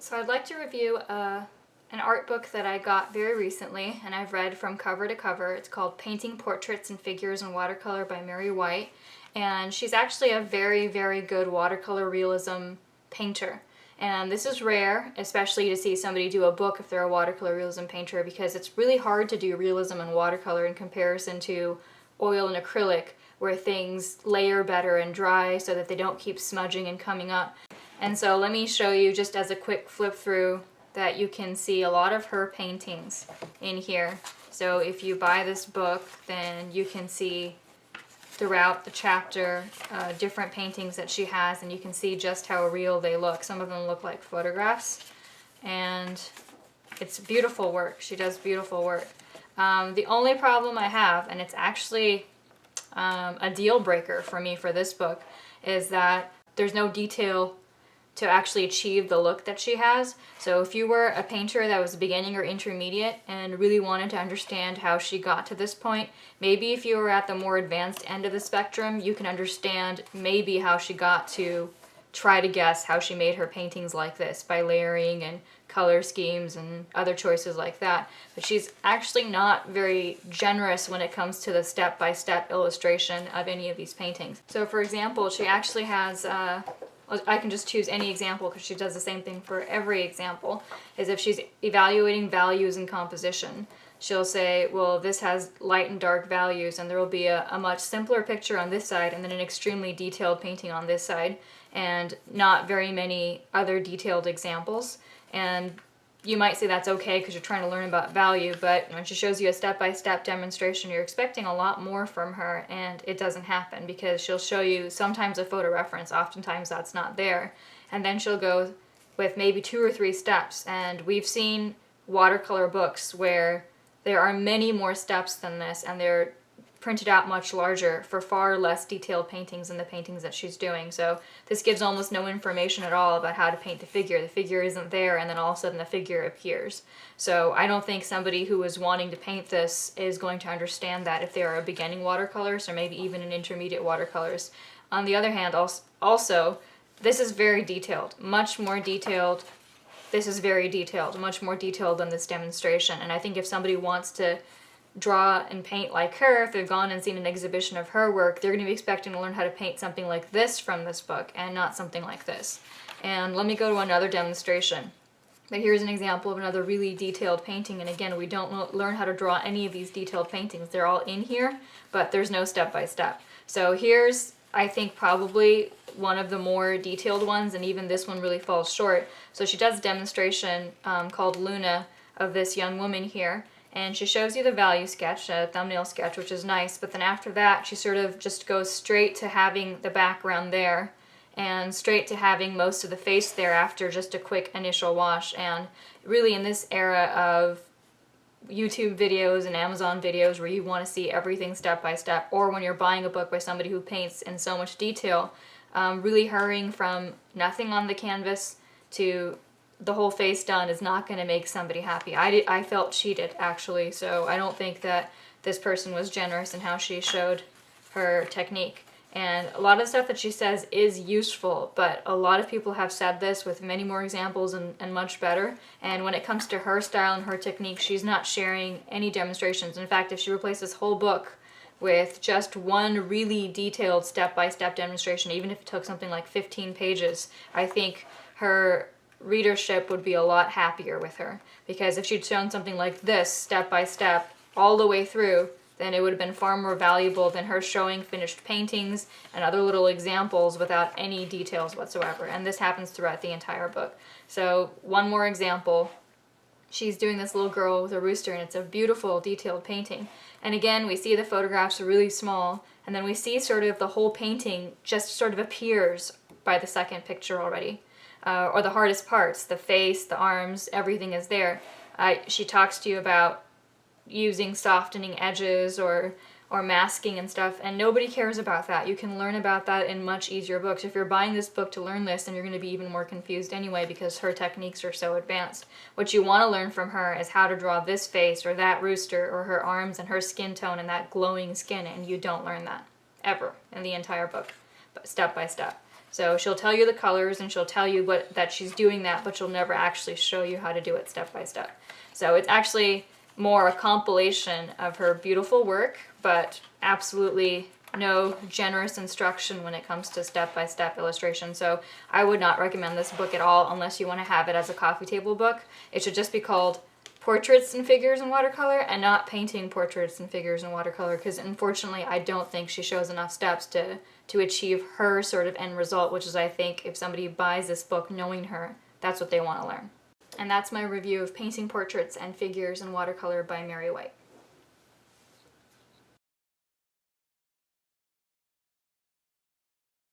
So I'd like to review an art book that I got very recently, and I've read from cover to cover. It's called Painting Portraits and Figures in Watercolor by Whyte, and she's actually a very, very good watercolor realism painter. And this is rare, especially to see somebody do a book if they're a watercolor realism painter, because it's really hard to do realism in watercolor in comparison to oil and acrylic, where things layer better and dry so that they don't keep smudging and coming up. And so let me show you just as a quick flip through that you can see a lot of her paintings in here. So if you buy this book, then you can see throughout the chapter different paintings that she has, and you can see just how real they look. Some of them look like photographs, and it's beautiful work. She does beautiful work. The only problem I have, and it's actually a deal breaker for me for this book, is that there's no detail to actually achieve the look that she has. So if you were a painter that was beginning or intermediate and really wanted to understand how she got to this point, maybe if you were at the more advanced end of the spectrum, you can understand maybe how she got to try to guess how she made her paintings like this by layering and color schemes and other choices like that. But she's actually not very generous when it comes to the step-by-step illustration of any of these paintings. So for example, she actually has I can just choose any example because she does the same thing for every example, is if she's evaluating values in composition. She'll say, well, this has light and dark values, and there will be a much simpler picture on this side and then an extremely detailed painting on this side, and not very many other detailed examples. And you might say that's okay because you're trying to learn about value, but when she shows you a step-by-step demonstration, you're expecting a lot more from her, and it doesn't happen because she'll show you sometimes a photo reference, oftentimes that's not there, and then she'll go with maybe 2 or 3 steps. And we've seen watercolor books where there are many more steps than this, and they're printed out much larger for far less detailed paintings than the paintings that she's doing. So this gives almost no information at all about how to paint the figure. The figure isn't there, and then all of a sudden the figure appears. So I don't think somebody who is wanting to paint this is going to understand that if they are a beginning watercolorist or maybe even an intermediate watercolorist. On the other hand, also, this is very detailed, much more detailed. This is very detailed, much more detailed than this demonstration. And I think if somebody wants to draw and paint like her, if they've gone and seen an exhibition of her work, they're going to be expecting to learn how to paint something like this from this book and not something like this. And let me go to another demonstration. But here's an example of another really detailed painting, and again, we don't learn how to draw any of these detailed paintings. They're all in here, but there's no step-by-step. So here's, I think, probably one of the more detailed ones, and even this one really falls short. So she does a demonstration called Luna of this young woman here, and she shows you the value sketch, a thumbnail sketch, which is nice, but then after that she sort of just goes straight to having the background there and straight to having most of the face there after just a quick initial wash. And really in this era of YouTube videos and Amazon videos where you want to see everything step by step, or when you're buying a book by somebody who paints in so much detail, really hurrying from nothing on the canvas to the whole face done is not going to make somebody happy. I felt cheated, actually, so I don't think that this person was generous in how she showed her technique. And a lot of the stuff that she says is useful, but a lot of people have said this with many more examples and much better. And when it comes to her style and her technique, she's not sharing any demonstrations. In fact, if she replaced this whole book with just one really detailed step-by-step demonstration, even if it took something like 15 pages, I think her readership would be a lot happier with her, because if she'd shown something like this step by step all the way through, then it would have been far more valuable than her showing finished paintings and other little examples without any details whatsoever. And this happens throughout the entire book. So one more example. She's doing this little girl with a rooster, and it's a beautiful detailed painting. And again, we see the photographs are really small, and then we see sort of the whole painting just sort of appears by the second picture already. Or the hardest parts, the face, the arms, everything is there. She talks to you about using softening edges or masking and stuff, and nobody cares about that. You can learn about that in much easier books. If you're buying this book to learn this, then you're going to be even more confused anyway because her techniques are so advanced. What you want to learn from her is how to draw this face or that rooster or her arms and her skin tone and that glowing skin, and you don't learn that ever in the entire book, but step by step. So she'll tell you the colors and she'll tell you that she's doing that, but she'll never actually show you how to do it step by step. So it's actually more a compilation of her beautiful work, but absolutely no generous instruction when it comes to step-by-step illustration. So I would not recommend this book at all unless you want to have it as a coffee table book. It should just be called Portraits and Figures in Watercolor and not Painting Portraits and Figures in Watercolor, because unfortunately I don't think she shows enough steps to achieve her sort of end result, which is, I think, if somebody buys this book knowing her, that's what they want to learn. And that's my review of Painting Portraits and Figures in Watercolor by Mary Whyte.